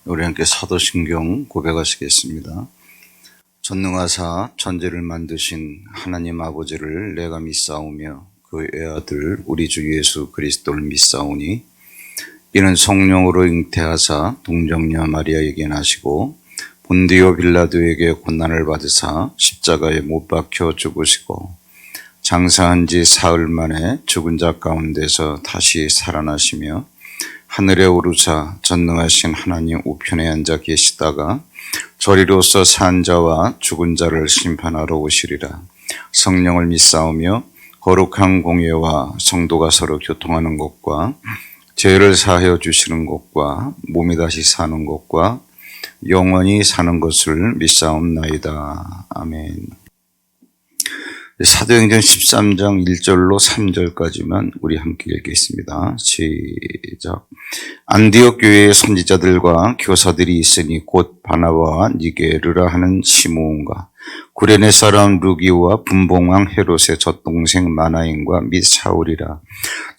우리 함께 사도신경 고백하시겠습니다. 전능하사 천지를 만드신 하나님 아버지를 내가 믿사오며 그 외아들 우리 주 예수 그리스도를 믿사오니 이는 성령으로 잉태하사 동정녀 마리아에게 나시고 본디오 빌라도에게 고난을 받으사 십자가에 못 박혀 죽으시고 장사한 지 사흘 만에 죽은 자 가운데서 다시 살아나시며 하늘에 오르사 전능하신 하나님 우편에 앉아 계시다가 저리로서 산 자와 죽은 자를 심판하러 오시리라. 성령을 믿사오며 거룩한 공예와 성도가 서로 교통하는 것과 죄를 사하여 주시는 것과 몸이 다시 사는 것과 영원히 사는 것을 믿사옵나이다. 아멘. 사도행전 13장 1절로 3절까지만 우리 함께 읽겠습니다. 시작. 안디옥 교회의 선지자들과 교사들이 있으니 곧 바나바와 니게르라 하는 시므온과 구레네 사람 루기와 분봉왕 헤롯의 젖동생 마나인과 및 사울이라.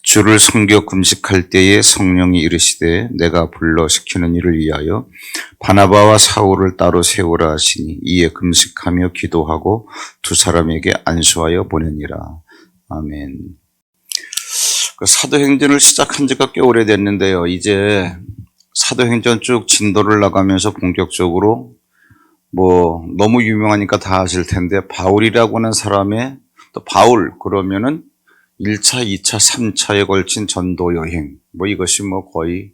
주를 섬겨 금식할 때에 성령이 이르시되 내가 불러 시키는 일을 위하여 바나바와 사울을 따로 세우라 하시니 이에 금식하며 기도하고 두 사람에게 안수하여 보내니라. 아멘. 사도행전을 시작한 지가 꽤 오래됐는데요. 이제 사도행전 쭉 진도를 나가면서 본격적으로 너무 유명하니까 다 아실 텐데 바울이라고 하는 사람의 또 바울 그러면은 1차, 2차, 3차에 걸친 전도 여행 이것이 거의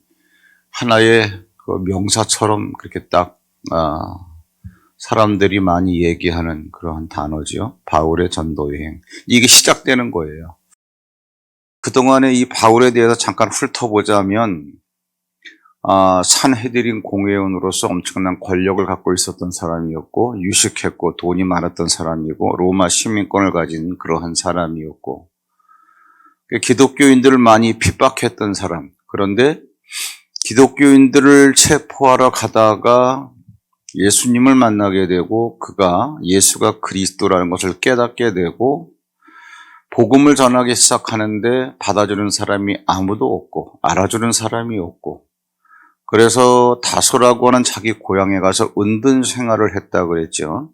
하나의 그 명사처럼 그렇게 딱 사람들이 많이 얘기하는 그러한 단어죠. 바울의 전도 여행. 이게 시작되는 거예요. 그동안에 이 바울에 대해서 잠깐 훑어보자면 산헤드린 공회원으로서 엄청난 권력을 갖고 있었던 사람이었고 유식했고 돈이 많았던 사람이고 로마 시민권을 가진 그러한 사람이었고 기독교인들을 많이 핍박했던 사람. 그런데 기독교인들을 체포하러 가다가 예수님을 만나게 되고 그가 예수가 그리스도라는 것을 깨닫게 되고 복음을 전하기 시작하는데 받아주는 사람이 아무도 없고 알아주는 사람이 없고 그래서 다소라고 하는 자기 고향에 가서 은둔 생활을 했다 그랬죠.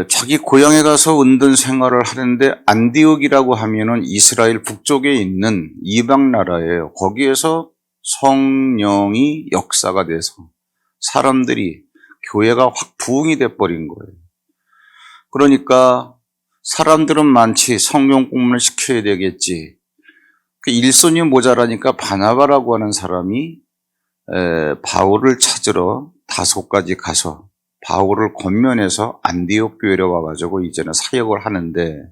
자기 고향에 가서 은둔 생활을 하는데 안디옥이라고 하면은 이스라엘 북쪽에 있는 이방 나라예요. 거기에서 성령이 역사가 돼서 사람들이 교회가 확 부흥이 돼버린 거예요. 그러니까 사람들은 많지 성경 공부를 시켜야 되겠지. 그 일손이 모자라니까 바나바라고 하는 사람이 바울을 찾으러 다소까지 가서 바울을 권면해서 안디옥 교회로 와가지고 이제는 사역을 하는데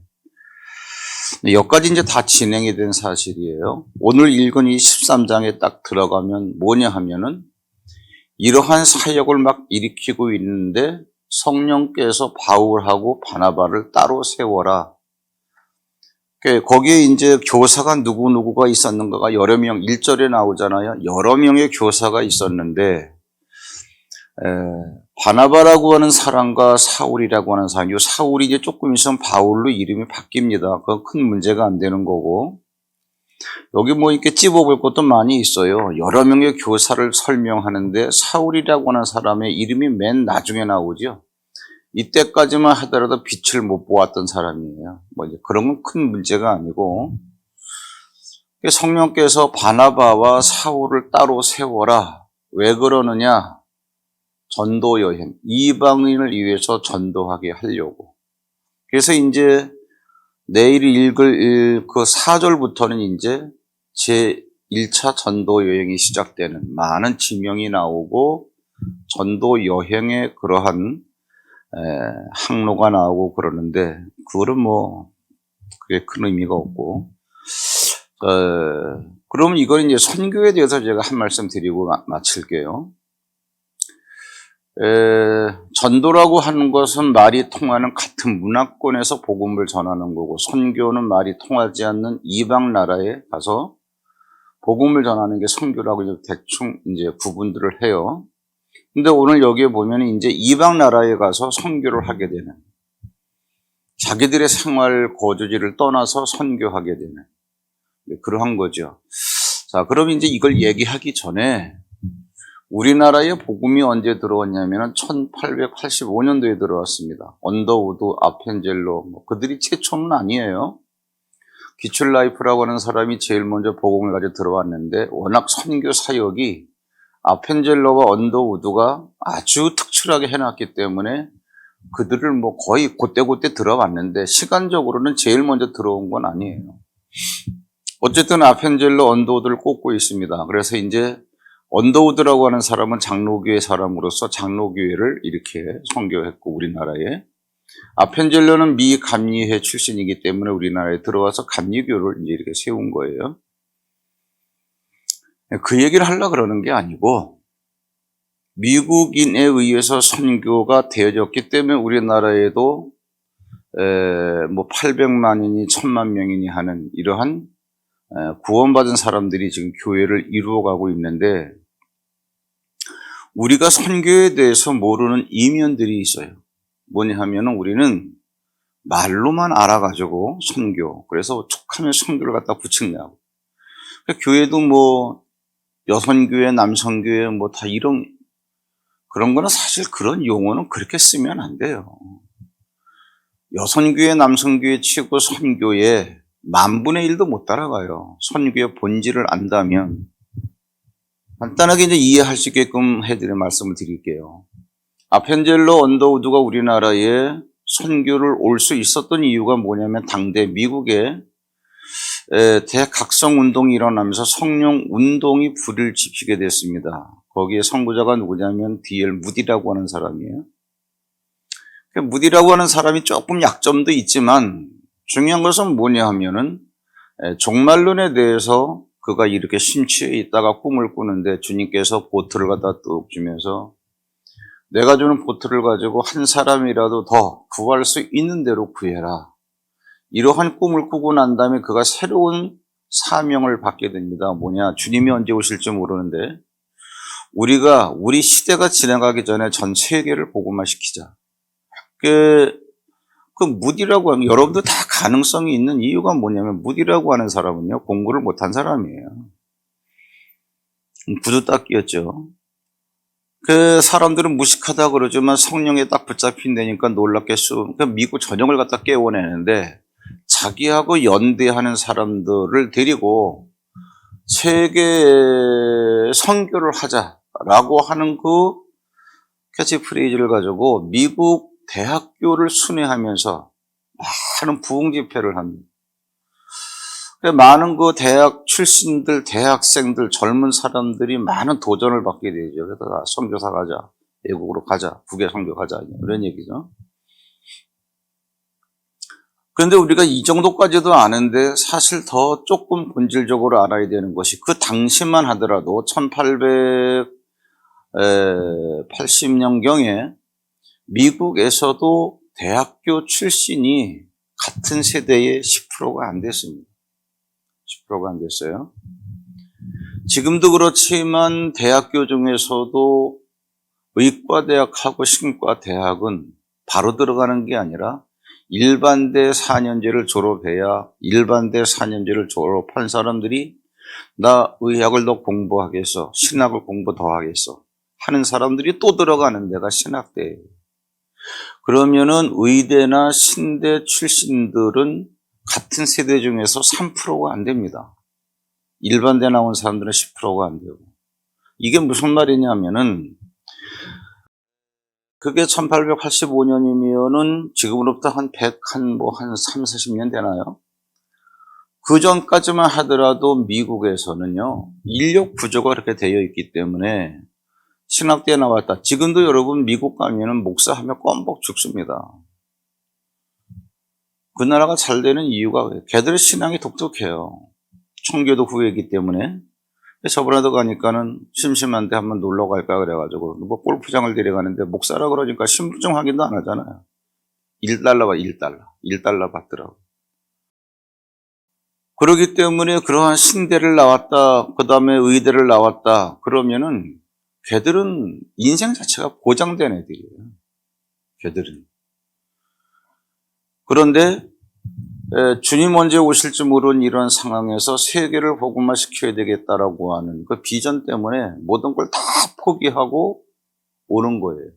여기까지 이제 다 진행이 된 사실이에요. 오늘 읽은 이 13장에 딱 들어가면 뭐냐 하면은 이러한 사역을 막 일으키고 있는데 성령께서 바울하고 바나바를 따로 세워라. 거기에 이제 교사가 누구누구가 있었는가가 여러 명, 1절에 나오잖아요. 여러 명의 교사가 있었는데 바나바라고 하는 사람과 사울이라고 하는 사람, 이 사울이 이제 조금 있으면 바울로 이름이 바뀝니다. 그건 큰 문제가 안 되는 거고. 여기 이렇게 찝어볼 것도 많이 있어요. 여러 명의 교사를 설명하는데 사울이라고 하는 사람의 이름이 맨 나중에 나오죠. 이때까지만 하더라도 빛을 못 보았던 사람이에요. 이제 그런 건 큰 문제가 아니고. 성령께서 바나바와 사울을 따로 세워라. 왜 그러느냐? 전도 여행, 이방인을 위해서 전도하게 하려고. 그래서 이제 내일 읽을 그 4절부터는 이제 제 1차 전도 여행이 시작되는 많은 지명이 나오고 전도 여행의 그러한 항로가 나오고 그러는데 그거는 그게 큰 의미가 없고 그러면 이건 이제 선교에 대해서 제가 한 말씀 드리고 마칠게요. 전도라고 하는 것은 말이 통하는 같은 문화권에서 복음을 전하는 거고 선교는 말이 통하지 않는 이방 나라에 가서 복음을 전하는 게 선교라고 이제 대충 이제 구분들을 해요. 근데 오늘 여기에 보면 이제 이방 나라에 가서 선교를 하게 되는 자기들의 생활 거주지를 떠나서 선교하게 되는 그러한 거죠. 자, 그럼 이제 이걸 얘기하기 전에 우리나라에 복음이 언제 들어왔냐면 1885년도에 들어왔습니다. 언더우드, 아펜젤로, 그들이 최초는 아니에요. 기출라이프라고 하는 사람이 제일 먼저 복음을 가지고 들어왔는데 워낙 선교 사역이 아펜젤로와 언더우드가 아주 특출하게 해놨기 때문에 그들을 거의 곧대곧대 들어왔는데 시간적으로는 제일 먼저 들어온 건 아니에요. 어쨌든 아펜젤로, 언더우드를 꼽고 있습니다. 그래서 이제 언더우드라고 하는 사람은 장로교회 사람으로서 장로교회를 이렇게 선교했고 우리나라에, 아펜젤로는 미 감리회 출신이기 때문에 우리나라에 들어와서 감리교를 이제 이렇게 세운 거예요. 그 얘기를 하려고 그러는 게 아니고 미국인에 의해서 선교가 되어졌기 때문에 우리나라에도 800만이니 1000만 명이니 하는 이러한 구원받은 사람들이 지금 교회를 이루어가고 있는데 우리가 선교에 대해서 모르는 이면들이 있어요. 뭐냐 하면은 우리는 말로만 알아가지고 선교, 그래서 툭하면 선교를 갖다 붙이냐고. 교회도 여성교회, 남성교회 다 이런 그런 거는 사실 그런 용어는 그렇게 쓰면 안 돼요. 여성교회, 남성교회 치고 선교에 10,000분의 1도 못 따라가요. 선교의 본질을 안다면. 간단하게 이제 이해할 수 있게끔 해드릴 말씀을 드릴게요. 아펜젤로, 언더우드가 우리나라에 선교를 올 수 있었던 이유가 뭐냐면 당대 미국에 대각성운동이 일어나면서 성령운동이 불을 지피게 됐습니다. 거기에 선구자가 누구냐면 D.L. 무디라고 하는 사람이에요. 무디라고 하는 사람이 조금 약점도 있지만 중요한 것은 뭐냐 하면은 종말론에 대해서 그가 이렇게 심취해 있다가 꿈을 꾸는데 주님께서 보트를 갖다 뚝 주면서 내가 주는 보트를 가지고 한 사람이라도 더 구할 수 있는 대로 구해라. 이러한 꿈을 꾸고 난 다음에 그가 새로운 사명을 받게 됩니다. 뭐냐? 주님이 언제 오실지 모르는데 우리 시대가 지나가기 전에 전 세계를 복음화시키자. 그 무디라고 하는, 여러분도 다 가능성이 있는 이유가 뭐냐면 무디라고 하는 사람은요, 공부를 못한 사람이에요. 구두 닦기였죠. 그 사람들은 무식하다 그러지만 성령에 딱 붙잡힌다니까 놀랍게 미국 전역을 갖다 깨워내는데 자기하고 연대하는 사람들을 데리고 세계 선교를 하자라고 하는 그 캐치프레이즈를 가지고 미국 대학교를 순회하면서 많은 부흥 집회를 합니다. 많은 그 대학 출신들, 대학생들, 젊은 사람들이 많은 도전을 받게 되죠. 그래서 선교사 가자, 외국으로 가자, 국외 선교 가자, 이런 얘기죠. 그런데 우리가 이 정도까지도 아는데 사실 더 조금 본질적으로 알아야 되는 것이 그 당시만 하더라도 1880년경에 미국에서도 대학교 출신이 같은 세대의 10%가 안 됐습니다. 10%가 안 됐어요. 지금도 그렇지만 대학교 중에서도 의과대학하고 신과대학은 바로 들어가는 게 아니라 일반대 4년제를 졸업해야 일반대 4년제를 졸업한 사람들이 나 의학을 더 공부하겠어, 신학을 공부 더 하겠어 하는 사람들이 또 들어가는 데가 신학대예요. 그러면은 의대나 신대 출신들은 같은 세대 중에서 3%가 안 됩니다. 일반대 나온 사람들은 10%가 안 되고. 이게 무슨 말이냐면은 그게 1885년이면은 지금으로부터 한 3, 40년 되나요? 그 전까지만 하더라도 미국에서는요, 인력 부조가 그렇게 되어 있기 때문에 신학대에 나왔다. 지금도 여러분 미국 가면은 목사하면 껌뻑 죽습니다. 그 나라가 잘 되는 이유가 걔들의 신앙이 독특해요. 청교도 후예이기 때문에. 저번에도 가니까는 심심한데 한번 놀러 갈까 그래가지고 골프장을 데려가는데 목사라 그러니까 신분증 확인도 안 하잖아요. $1 받더라고. 그렇기 때문에 그러한 신대를 나왔다, 그 다음에 의대를 나왔다 그러면은 걔들은 인생 자체가 보장된 애들이에요. 걔들은. 그런데 주님 언제 오실지 모르는 이런 상황에서 세계를 복음화시켜야 되겠다라고 하는 그 비전 때문에 모든 걸 다 포기하고 오는 거예요.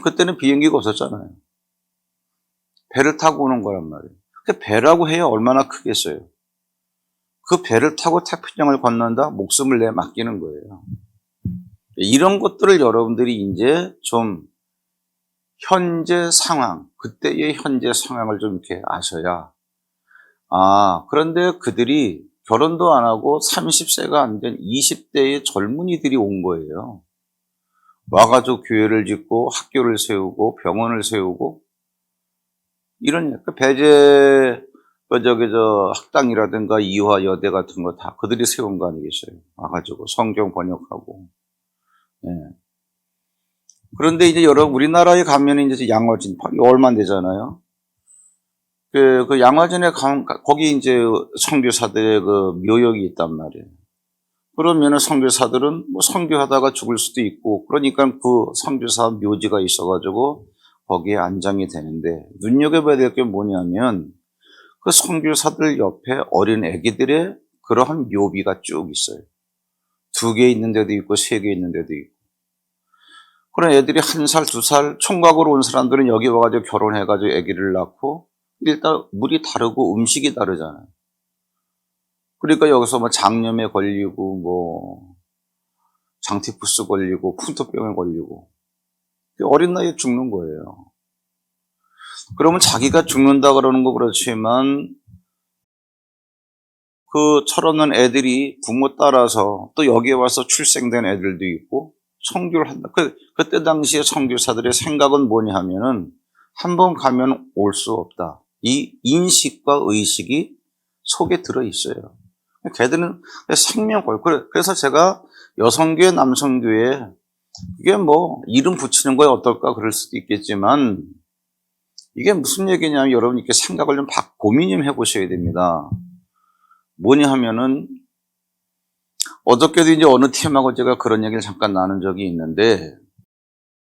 그때는 비행기가 없었잖아요. 배를 타고 오는 거란 말이에요. 그 배라고 해야 얼마나 크겠어요. 그 배를 타고 태평양을 건넌다? 목숨을 내 맡기는 거예요. 이런 것들을 여러분들이 이제 좀 현재 상황, 그때의 현재 상황을 좀 이렇게 아셔야, 그런데 그들이 결혼도 안 하고 30세가 안 된 20대의 젊은이들이 온 거예요. 와가지고 교회를 짓고 학교를 세우고 병원을 세우고 이런 배제 학당이라든가 이화 여대 같은 거 다 그들이 세운 거 아니겠어요? 와가지고 성경 번역하고. 예. 그런데 이제 여러분 우리나라에 가면 이제 양화진 얼마 안 되잖아요. 그 양화진에 가면 거기 이제 선교사들의 그 묘역이 있단 말이에요. 그러면은 선교사들은 뭐 선교하다가 죽을 수도 있고 그러니까 그 선교사 묘지가 있어가지고 거기에 안장이 되는데 눈여겨봐야 될 게 뭐냐면 그 선교사들 옆에 어린 애기들의 그러한 묘비가 쭉 있어요. 2개 있는 데도 있고 3개 있는 데도 있고. 그런 애들이 1살, 2살 총각으로 온 사람들은 여기 와가지고 결혼해가지고 애기를 낳고 일단 물이 다르고 음식이 다르잖아요. 그러니까 여기서 뭐 장염에 걸리고 뭐 장티푸스 걸리고 풍토병에 걸리고 어린 나이에 죽는 거예요. 그러면 자기가 죽는다 그러는 거 그렇지만 그 철없는 애들이 부모 따라서 또 여기에 와서 출생된 애들도 있고 선교를 한다. 그때 당시에 선교사들의 생각은 뭐냐 하면은 한 번 가면 올 수 없다. 이 인식과 의식이 속에 들어 있어요. 걔들은 생명 걸. 그래서 제가 여성교회, 남성교회 이게 뭐 이름 붙이는 거에 어떨까 그럴 수도 있겠지만 이게 무슨 얘기냐면 여러분 이렇게 생각을 좀 고민 좀 해보셔야 됩니다. 뭐냐 하면은 어저께도 이제 어느 팀하고 제가 그런 얘기를 잠깐 나눈 적이 있는데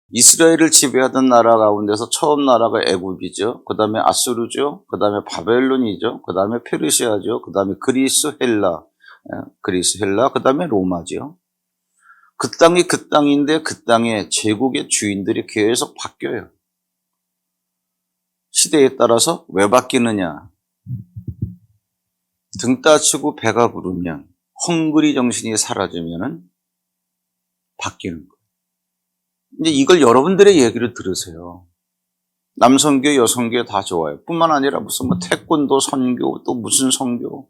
이스라엘을 지배하던 나라 가운데서 처음 나라가 애굽이죠. 그 다음에 아수르죠. 그 다음에 바벨론이죠. 그 다음에 페르시아죠. 그 다음에 그리스, 헬라, 그 다음에 로마죠. 그 땅이 그 땅인데 그 땅의 제국의 주인들이 계속 바뀌어요. 시대에 따라서 왜 바뀌느냐. 등 따치고 배가 부르면 헝그리 정신이 사라지면은 바뀌는 거예요. 이제 이걸 여러분들의 얘기를 들으세요. 남성교, 여성교 다 좋아요. 뿐만 아니라 무슨 뭐 태권도 선교, 또 무슨 선교.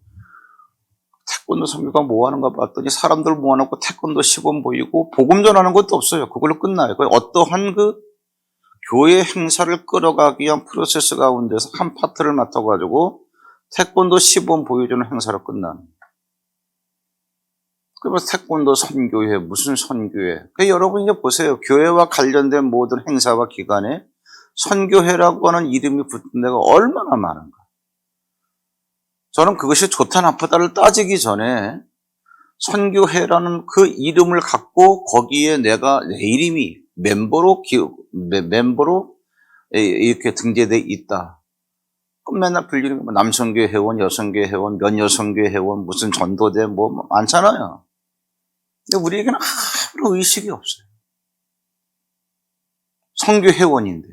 태권도 선교가 뭐 하는가 봤더니 사람들 모아놓고 태권도 시범 보이고 복음 전하는 것도 없어요. 그걸로 끝나요. 어떠한 그 교회 행사를 끌어가기 위한 프로세스 가운데서 한 파트를 맡아가지고 태권도 시범 보여주는 행사로 끝나는. 그래서 태권도 선교회, 무슨 선교회. 여러분 이제 보세요. 교회와 관련된 모든 행사와 기간에 선교회라고 하는 이름이 붙은 데가 얼마나 많은가. 저는 그것이 좋다 나쁘다를 따지기 전에 선교회라는 그 이름을 갖고 거기에 내 이름이 멤버로 이렇게 등재되어 있다. 그럼 맨날 불리는 거 남성교회 회원, 여성교회 회원, 면여성교회 회원, 무슨 전도대 뭐 많잖아요. 근데 우리에게는 아무런 의식이 없어요. 선교 회원인데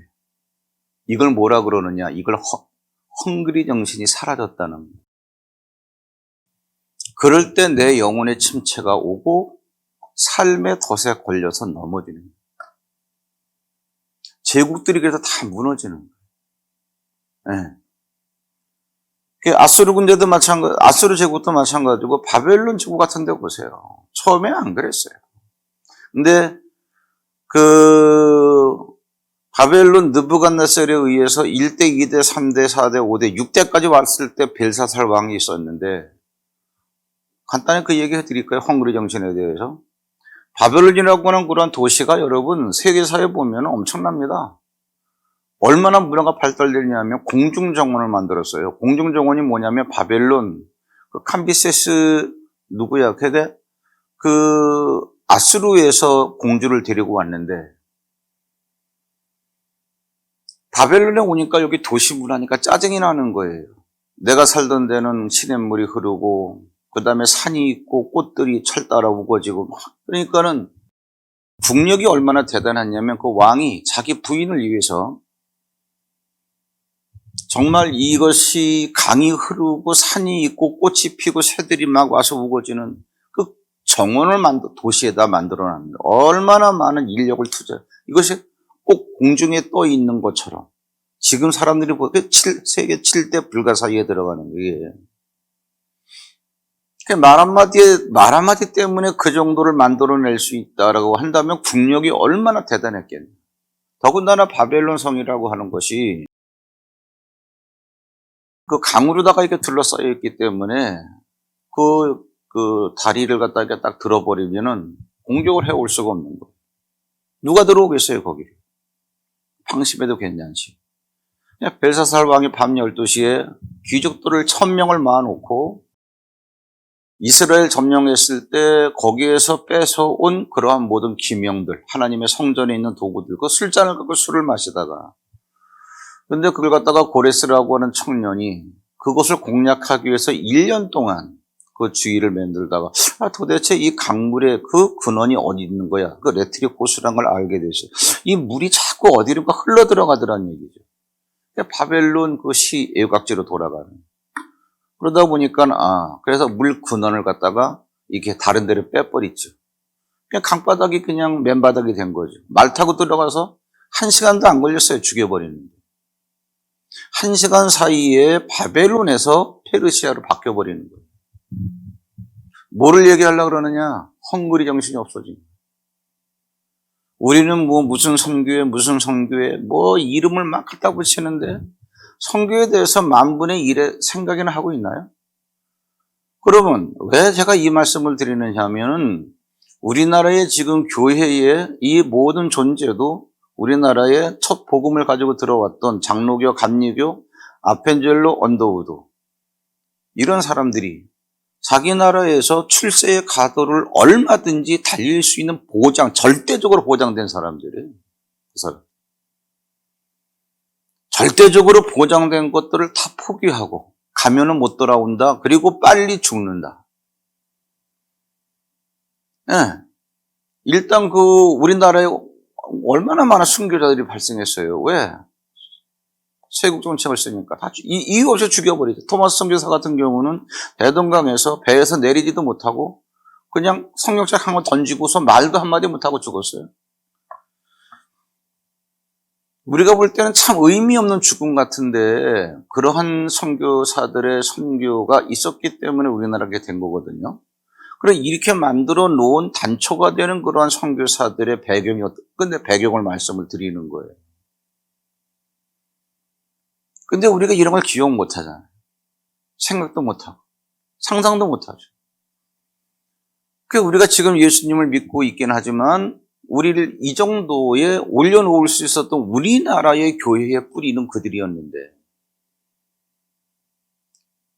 이걸 뭐라 그러느냐? 이걸 헝그리 정신이 사라졌다는 거예요. 그럴 때 내 영혼의 침체가 오고 삶의 덫에 걸려서 넘어지는 거예요. 제국들이 그래서 다 무너지는 거예요. 네. 아수르 군대도 마찬가지, 아수르 제국도 마찬가지고 바벨론 제국 같은 데 보세요. 처음에는 안 그랬어요. 근데 바벨론 느부갓네살에 의해서 1대, 2대, 3대, 4대, 5대, 6대까지 왔을 때 벨사살 왕이 있었는데 간단히 그 얘기 해드릴까요? 헝그리 정신에 대해서. 바벨론이라고 하는 그런 도시가 여러분 세계사에 보면 엄청납니다. 얼마나 문화가 발달되냐면 공중정원을 만들었어요. 공중정원이 뭐냐면 바벨론, 캄비세스 누구야? 그게 아수르에서 공주를 데리고 왔는데 바벨론에 오니까 여기 도시 문화니까 짜증이 나는 거예요. 내가 살던 데는 시냇물이 흐르고 그 다음에 산이 있고 꽃들이 철 따라 우거지고 그러니까는 국력이 얼마나 대단했냐면 그 왕이 자기 부인을 위해서 정말 이것이 강이 흐르고 산이 있고 꽃이 피고 새들이 막 와서 우거지는 그 정원을 도시에다 만들어놨는데 얼마나 많은 인력을 이것이 꼭 공중에 떠 있는 것처럼 지금 사람들이 보기에 세계 7대 불가 사이에 들어가는 거예요. 말 한마디 때문에 그 정도를 만들어낼 수 있다라고 한다면 국력이 얼마나 대단했겠냐. 더군다나 바벨론 성이라고 하는 것이 그 강으로다가 이렇게 둘러싸여 있기 때문에 그 다리를 갖다 이렇게 딱 들어버리면은 공격을 해올 수가 없는 거예요. 누가 들어오겠어요, 거기를. 방심해도 괜찮지. 벨사살 왕이 밤 12시에 귀족들을 1000명을 모아놓고 이스라엘 점령했을 때 거기에서 뺏어온 그러한 모든 기명들, 하나님의 성전에 있는 도구들, 그 술잔을 갖고 술을 마시다가 근데 그걸 갖다가 고레스라고 하는 청년이 그것을 공략하기 위해서 1년 동안 그 주위를 만들다가 도대체 이 강물의 그 근원이 어디 있는 거야? 그 레트리 호수라는 걸 알게 됐어요. 이 물이 자꾸 어디론가 흘러 들어가더라는 얘기죠. 바벨론 그 시 애각지로 돌아가는. 그러다 보니까 그래서 물 근원을 갖다가 이렇게 다른 데를 빼버리죠. 그냥 강바닥이 그냥 맨바닥이 된 거죠. 말 타고 들어가서 1시간도 안 걸렸어요. 죽여버리는데. 1시간 사이에 바벨론에서 페르시아로 바뀌어버리는 거예요. 뭐를 얘기하려고 그러느냐? 헝그리 정신이 없어진 거예요. 우리는 무슨 선교회 이름을 막 갖다 붙이는데 선교에 대해서 만분의 1의 생각이나 하고 있나요? 그러면 왜 제가 이 말씀을 드리느냐 하면은 우리나라의 지금 교회의 이 모든 존재도 우리나라의 첫 복음을 가지고 들어왔던 장로교, 감리교, 아펜젤로, 언더우드 이런 사람들이 자기 나라에서 출세의 가도를 얼마든지 달릴 수 있는 절대적으로 보장된 사람들이에요. 그 사람. 절대적으로 보장된 것들을 다 포기하고 가면은 못 돌아온다. 그리고 빨리 죽는다. 네. 일단 우리나라에 얼마나 많은 순교자들이 발생했어요. 왜? 세국 정책을 쓰니까 다 이유 없이 죽여버리죠. 토마스 선교사 같은 경우는 대동강에서 배에서 내리지도 못하고 그냥 성경책 한 권 던지고서 말도 한마디 못하고 죽었어요. 우리가 볼 때는 참 의미 없는 죽음 같은데 그러한 선교사들의 선교가 있었기 때문에 우리나라가 된 거거든요. 그래 이렇게 만들어 놓은 단초가 되는 그러한 선교사들의 근데 배경을 말씀을 드리는 거예요. 근데 우리가 이런 걸 기억 못 하잖아요. 생각도 못 하고 상상도 못 하죠. 우리가 지금 예수님을 믿고 있긴 하지만 우리를 이 정도에 올려놓을 수 있었던 우리나라의 교회의 뿌리는 그들이었는데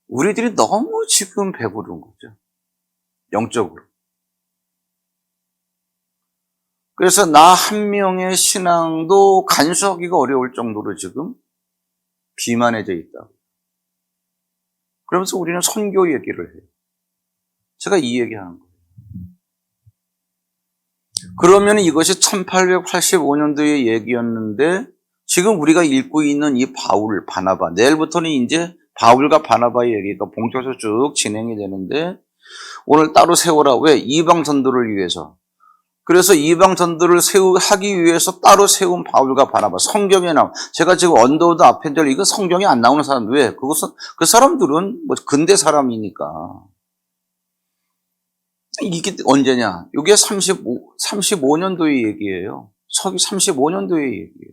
우리들이 너무 지금 배부른 거죠. 영적으로. 그래서 나 한 명의 신앙도 간수하기가 어려울 정도로 지금 비만해져 있다. 그러면서 우리는 선교 얘기를 해요. 제가 이 얘기하는 거예요. 그러면 이것이 1885년도의 얘기였는데 지금 우리가 읽고 있는 이 바울, 바나바, 내일부터는 이제 바울과 바나바의 얘기가 본격적으로 쭉 진행이 되는데 오늘 따로 세우라. 왜? 이방 전도를 위해서. 그래서 이방 전도를 하기 위해서 따로 세운 바울과 바나바. 성경에 나온. 제가 지금 언더우드 아펜젤 이거 성경에 안 나오는 사람. 왜? 그 사람들은 근대 사람이니까. 이게 언제냐? 이게 35년도의 얘기예요. 서기 35년도의 얘기예요.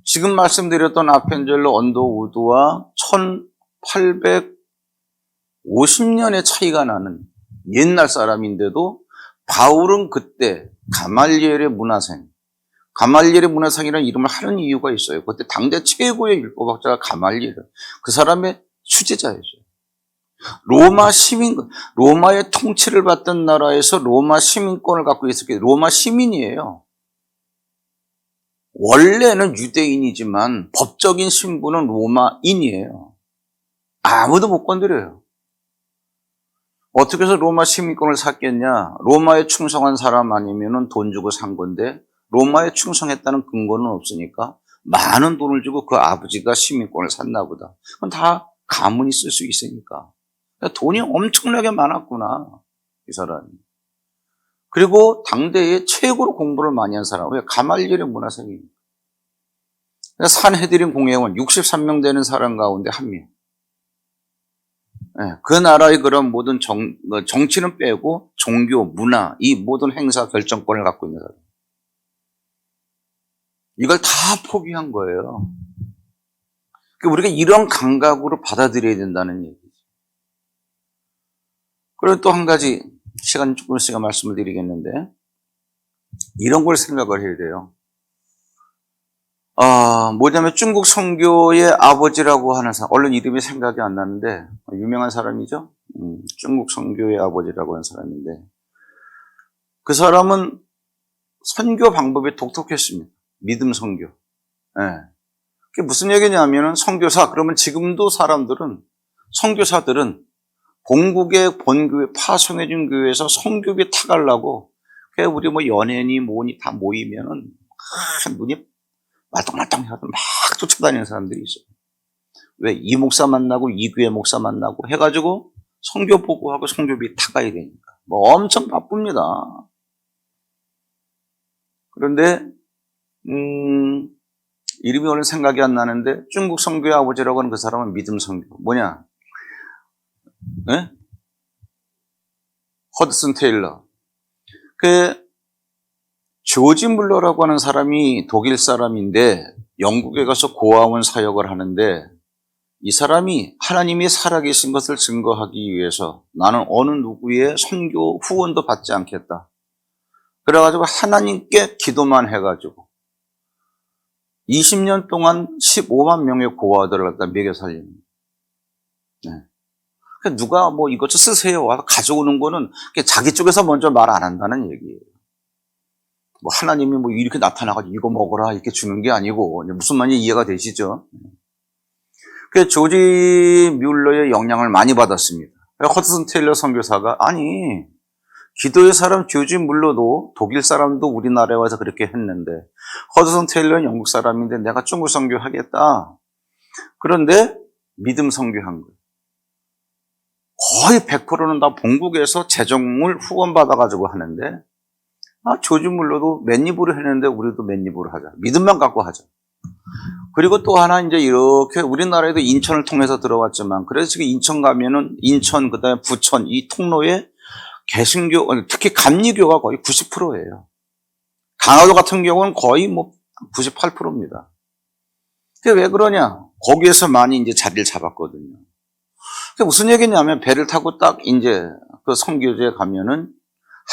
지금 말씀드렸던 아펜젤로 언더우드와 1850년의 차이가 나는 옛날 사람인데도 바울은 그때 가말리엘의 문화생이라는 이름을 하는 이유가 있어요. 그때 당대 최고의 율법학자가 가말리엘. 그 사람의 수제자였어요. 로마의 통치를 받던 나라에서 로마 시민권을 갖고 있었기 때문에 로마 시민이에요. 원래는 유대인이지만 법적인 신분은 로마인이에요. 아무도 못 건드려요. 어떻게 해서 로마 시민권을 샀겠냐? 로마에 충성한 사람 아니면 돈 주고 산 건데 로마에 충성했다는 근거는 없으니까 많은 돈을 주고 그 아버지가 시민권을 샀나 보다. 그건 다 가문이 쓸 수 있으니까. 돈이 엄청나게 많았구나, 이 사람이. 그리고 당대에 최고로 공부를 많이 한 사람, 왜? 가말리엘의 문화생입니다. 산헤드린 공회원 63명 되는 사람 가운데 한 명. 그 나라의 그런 모든 정치는 빼고 종교, 문화, 이 모든 행사 결정권을 갖고 있는 사람. 이걸 다 포기한 거예요. 우리가 이런 감각으로 받아들여야 된다는 얘기죠. 그리고 또 한 가지, 시간 조금 있으니까 말씀을 드리겠는데, 이런 걸 생각을 해야 돼요. 뭐냐면 중국 선교의 아버지라고 하는 사람, 얼른 이름이 생각이 안 나는데 유명한 사람이죠. 중국 선교의 아버지라고 하는 사람인데 그 사람은 선교 방법이 독특했습니다. 믿음 선교. 그게 무슨 얘기냐면은 선교사, 그러면 지금도 선교사들은 본국의 본교회, 파송해준 교회에서 선교비 타가려고 우리 뭐 연예인이 뭐니 다 모이면은 눈이 말똥말똥 해서 막 쫓아다니는 사람들이 있어요. 왜? 이 목사 만나고 이 교회 목사 만나고 해가지고 선교 보고하고 선교비 타가야 되니까 뭐 엄청 바쁩니다. 그런데 이름이 오늘 생각이 안 나는데 중국 선교의 아버지라고 하는 그 사람은 믿음 선교. 뭐냐? 네? 허드슨 테일러. 조지 물러라고 하는 사람이 독일 사람인데 영국에 가서 고아원 사역을 하는데 이 사람이 하나님이 살아계신 것을 증거하기 위해서 나는 어느 누구의 선교 후원도 받지 않겠다. 그래가지고 하나님께 기도만 해가지고 20년 동안 15만 명의 고아들을 갖다 먹여 살리는. 누가 뭐 이것 좀 쓰세요 와서 가져오는 거는 자기 쪽에서 먼저 말 안 한다는 얘기예요. 뭐 하나님이 뭐 이렇게 나타나가지고 이거 먹어라 이렇게 주는 게 아니고 무슨 말인지 이해가 되시죠? 그 조지 뮬러의 영향을 많이 받았습니다. 허드슨 테일러 선교사가 아니 기도의 사람 조지 뮬러도 독일 사람도 우리나라에 와서 그렇게 했는데 허드슨 테일러는 영국 사람인데 내가 중국 선교하겠다. 그런데 믿음 선교한 거예요. 거의 100%는 다 본국에서 재정을 후원받아가지고 하는데 조지 물러도 맨입으로 했는데 우리도 맨입으로 하자. 믿음만 갖고 하자. 그리고 또 하나 이제 이렇게 우리나라에도 인천을 통해서 들어왔지만 그래서 지금 인천 가면은 인천 그다음에 부천 이 통로에 개신교 특히 감리교가 거의 90%예요. 강화도 같은 경우는 거의 뭐 98%입니다. 그게 왜 그러냐? 거기에서 많이 이제 자리를 잡았거든요. 그게 무슨 얘기냐면 배를 타고 딱 이제 그 선교지에 가면은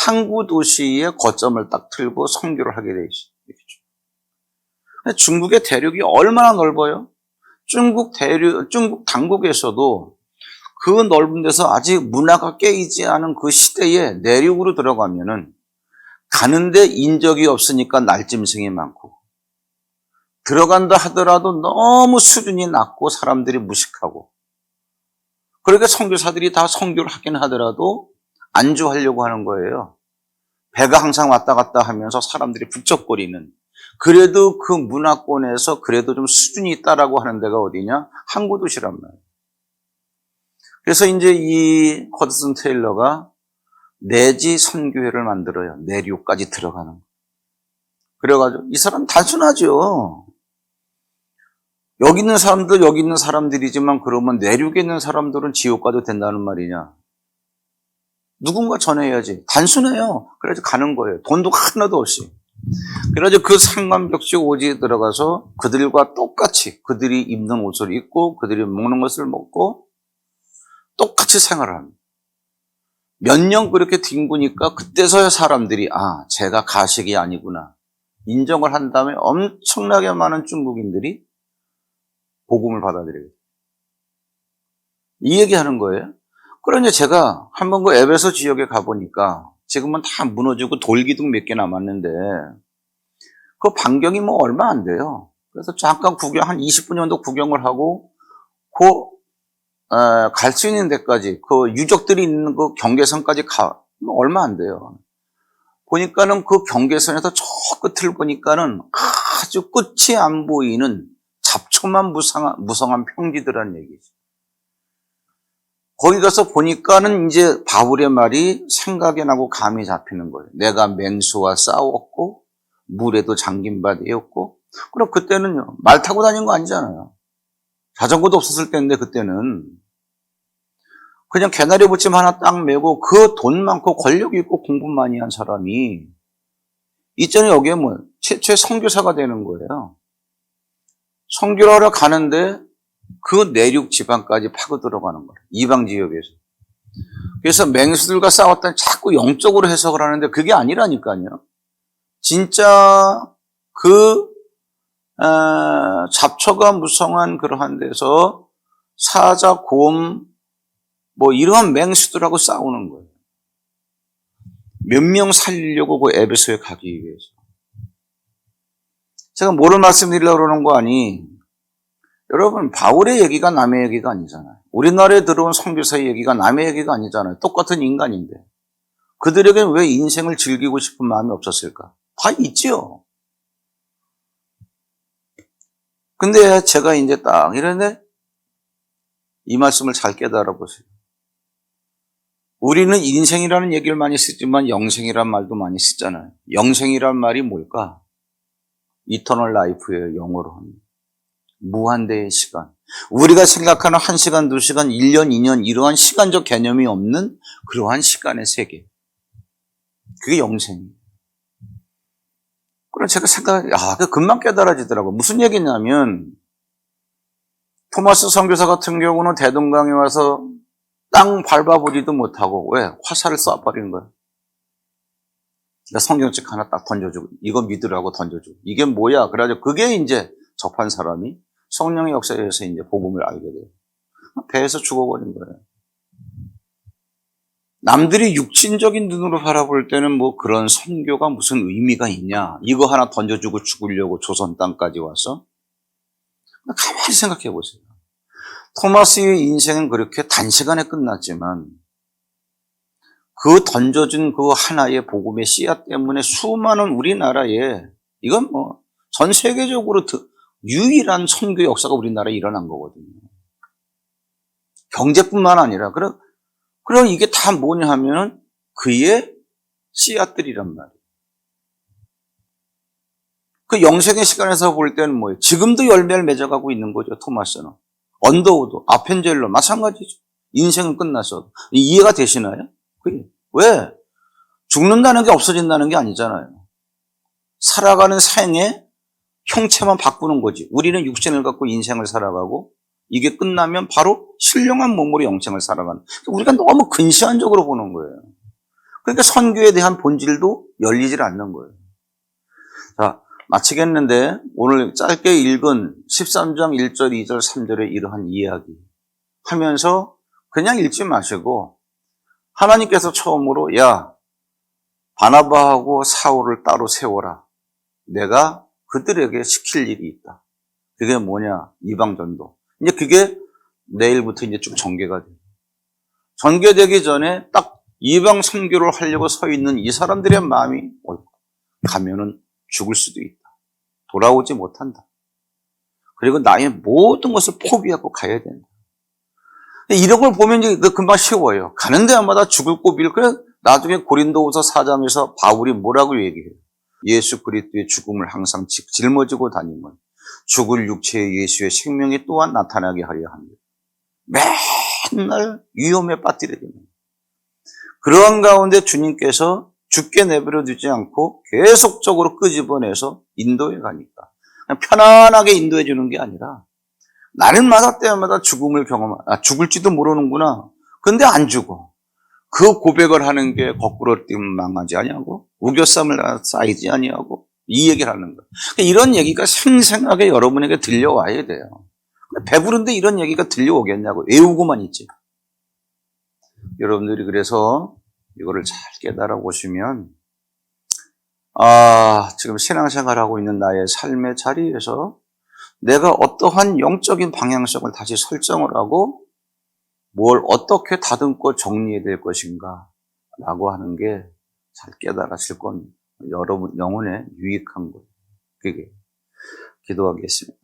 항구 도시의 거점을 딱 틀고 선교를 하게 돼 있어요. 중국의 대륙이 얼마나 넓어요? 중국 당국에서도 그 넓은 데서 아직 문화가 깨이지 않은 그 시대에 내륙으로 들어가면은 가는데 인적이 없으니까 날짐승이 많고 들어간다 하더라도 너무 수준이 낮고 사람들이 무식하고 그러니까 선교사들이 다 선교를 하긴 하더라도 안주하려고 하는 거예요. 배가 항상 왔다 갔다 하면서 사람들이 북적거리는. 그래도 그 문화권에서 그래도 좀 수준이 있다라고 하는 데가 어디냐? 항구 도시란 말이에요. 그래서 이제 이 허드슨 테일러가 내지 선교회를 만들어요. 내륙까지 들어가는 거. 그래가지고 이 사람 단순하죠. 여기 있는 사람들 여기 있는 사람들이지만 그러면 내륙에 있는 사람들은 지옥 가도 된다는 말이냐? 누군가 전해야지. 단순해요. 그래서 가는 거예요. 돈도 하나도 없이. 그래가지고 그 상관벽지 오지에 들어가서 그들과 똑같이 그들이 입는 옷을 입고 그들이 먹는 것을 먹고 똑같이 생활합니다. 몇 년 그렇게 뒹구니까 그때서야 사람들이 제가 가식이 아니구나. 인정을 한 다음에 엄청나게 많은 중국인들이 복음을 받아들여요. 이 얘기하는 거예요. 그러니 제가 한번 그 에베소 지역에 가보니까 지금은 다 무너지고 돌기둥 몇 개 남았는데 그 반경이 뭐 얼마 안 돼요. 그래서 잠깐 한 20분 정도 구경을 하고, 갈 수 있는 데까지, 그 유적들이 있는 그 경계선까지 뭐 얼마 안 돼요. 보니까는 그 경계선에서 저 끝을 보니까는 아주 끝이 안 보이는 잡초만 무성한 평지들란 얘기죠. 거기 가서 보니까는 이제 바울의 말이 생각이 나고 감이 잡히는 거예요. 내가 맹수와 싸웠고, 물에도 잠긴 바 되었고, 그럼 그때는요, 말 타고 다닌 거 아니잖아요. 자전거도 없었을 때인데, 그때는. 그냥 개나리 붙임 하나 딱 메고 그 돈 많고 권력 있고 공부 많이 한 사람이 이전에 여기에 뭐 최초의 선교사가 되는 거예요. 선교를 하러 가는데 그 내륙 지방까지 파고 들어가는 거예요. 이방 지역에서. 그래서 맹수들과 싸웠다니 자꾸 영적으로 해석을 하는데 그게 아니라니까요. 진짜 잡초가 무성한 그러한 데서 사자, 곰, 뭐 이러한 맹수들하고 싸우는 거예요. 몇 명 살리려고 그 에베소에 가기 위해서. 제가 뭐를 말씀드리려고 그러는 거 아니? 여러분, 바울의 얘기가 남의 얘기가 아니잖아요. 우리나라에 들어온 선교사의 얘기가 남의 얘기가 아니잖아요. 똑같은 인간인데. 그들에게는 왜 인생을 즐기고 싶은 마음이 없었을까? 다 있지요. 근데 제가 이제 딱 이러는데 이 말씀을 잘 깨달아 보세요. 우리는 인생이라는 얘기를 많이 쓰지만 영생이란 말도 많이 쓰잖아요. 영생이란 말이 뭘까? 이터널 라이프예요, 영어로 하면. 무한대의 시간. 우리가 생각하는 1시간, 2시간, 1년, 2년 이러한 시간적 개념이 없는 그러한 시간의 세계. 그게 영생이에요. 그럼 제가 금방 깨달아지더라고요. 무슨 얘기냐면 토마스 선교사 같은 경우는 대동강에 와서 땅 밟아보지도 못하고 왜? 화살을 쏴버리는 거야. 성경책 하나 딱 던져주고 이거 믿으라고 던져주고 이게 뭐야? 그래가지고 그게 이제 접한 사람이 성령의 역사에서 이제 복음을 알게 돼요. 배에서 죽어버린 거예요. 남들이 육신적인 눈으로 바라볼 때는 뭐 그런 선교가 무슨 의미가 있냐? 이거 하나 던져주고 죽으려고 조선 땅까지 와서 가만히 생각해 보세요. 토마스의 인생은 그렇게 단시간에 끝났지만 그 던져준 그 하나의 복음의 씨앗 때문에 수많은 우리나라에 이건 뭐 전 세계적으로 유일한 선교 역사가 우리나라에 일어난 거거든요. 경제뿐만 아니라 그럼 이게 다 뭐냐 하면은 그의 씨앗들이란 말이에요. 그 영생의 시간에서 볼 때는 뭐예요? 지금도 열매를 맺어가고 있는 거죠, 토마스는. 언더우드, 아펜젤러 마찬가지죠. 인생은 끝나서. 이해가 되시나요? 왜? 죽는다는 게 없어진다는 게 아니잖아요. 살아가는 생의 형체만 바꾸는 거지. 우리는 육신을 갖고 인생을 살아가고 이게 끝나면 바로 신령한 몸으로 영생을 살아가는. 우리가 너무 근시안적으로 보는 거예요. 그러니까 선교에 대한 본질도 열리질 않는 거예요. 자, 마치겠는데 오늘 짧게 읽은 13장 1절, 2절, 3절의 이러한 이야기 하면서 그냥 읽지 마시고 하나님께서 처음으로 바나바하고 사울을 따로 세워라. 내가 그들에게 시킬 일이 있다. 그게 뭐냐? 이방전도. 이제 그게 내일부터 이제 쭉 전개가 돼요. 전개되기 전에 딱 이방 선교를 하려고 서 있는 이 사람들의 마음이 가면은 죽을 수도 있다. 돌아오지 못한다. 그리고 나의 모든 것을 포기하고 가야 된다. 이런 걸 보면 이제 금방 쉬워요. 가는 데마다 죽을 고비를. 그래 나중에 고린도후서 4장에서 바울이 뭐라고 얘기해요? 예수 그리스도의 죽음을 항상 짊어지고 다니면 죽을 육체의 예수의 생명이 또한 나타나게 하려 합니다. 맨날 위험에 빠뜨리게 됩니다. 그러한 가운데 주님께서 죽게 내버려 두지 않고 계속적으로 끄집어내서 인도해 가니까 그냥 편안하게 인도해 주는 게 아니라 날마다 때마다 죽을지도 모르는구나. 근데 안 죽어. 그 고백을 하는 게 거꾸로 뛰면 망하지 아니하고 우겨쌈을 쌓이지 아니하고 이 얘기를 하는 거예요. 이런 얘기가 생생하게 여러분에게 들려와야 돼요. 배부른데 이런 얘기가 들려오겠냐고 외우고만 있지. 여러분들이 그래서 이거를 잘 깨달아 보시면 지금 신앙생활하고 있는 나의 삶의 자리에서 내가 어떠한 영적인 방향성을 다시 설정을 하고 뭘 어떻게 다듬고 정리해야 될 것인가 라고 하는 게 잘 깨달아질 건 여러분 영혼에 유익한 거예요. 그게 기도하겠습니다.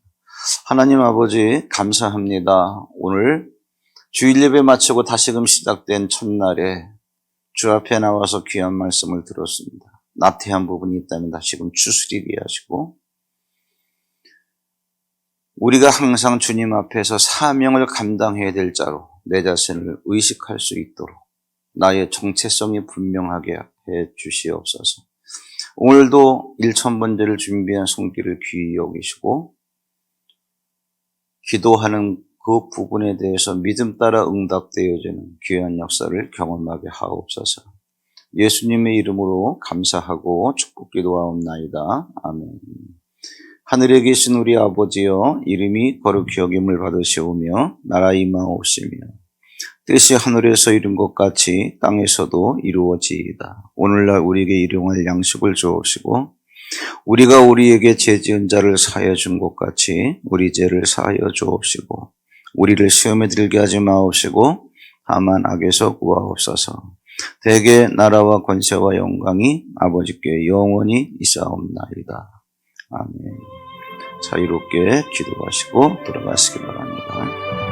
하나님 아버지 감사합니다. 오늘 주일 예배 마치고 다시금 시작된 첫날에 주 앞에 나와서 귀한 말씀을 들었습니다. 나태한 부분이 있다면 다시금 추스리게 하시고 우리가 항상 주님 앞에서 사명을 감당해야 될 자로 내 자신을 의식할 수 있도록 나의 정체성이 분명하게 해 주시옵소서. 오늘도 1000번제를 준비한 손길을 귀히 여기시고 기도하는 그 부분에 대해서 믿음 따라 응답되어지는 귀한 역사를 경험하게 하옵소서. 예수님의 이름으로 감사하고 축복 기도하옵나이다. 아멘. 하늘에 계신 우리 아버지여, 이름이 거룩히 여김을 받으시오며 나라 임하옵시며 뜻이 하늘에서 이룬 것 같이 땅에서도 이루어지이다. 오늘날 우리에게 일용할 양식을 주옵시고 우리가 우리에게 죄 지은 자를 사하여 준 것 같이 우리 죄를 사하여 주옵시고 우리를 시험에 들게 하지 마옵시고 다만 악에서 구하옵소서. 대개 나라와 권세와 영광이 아버지께 영원히 있사옵나이다. 아멘. 자유롭게 기도하시고 돌아가시기 바랍니다.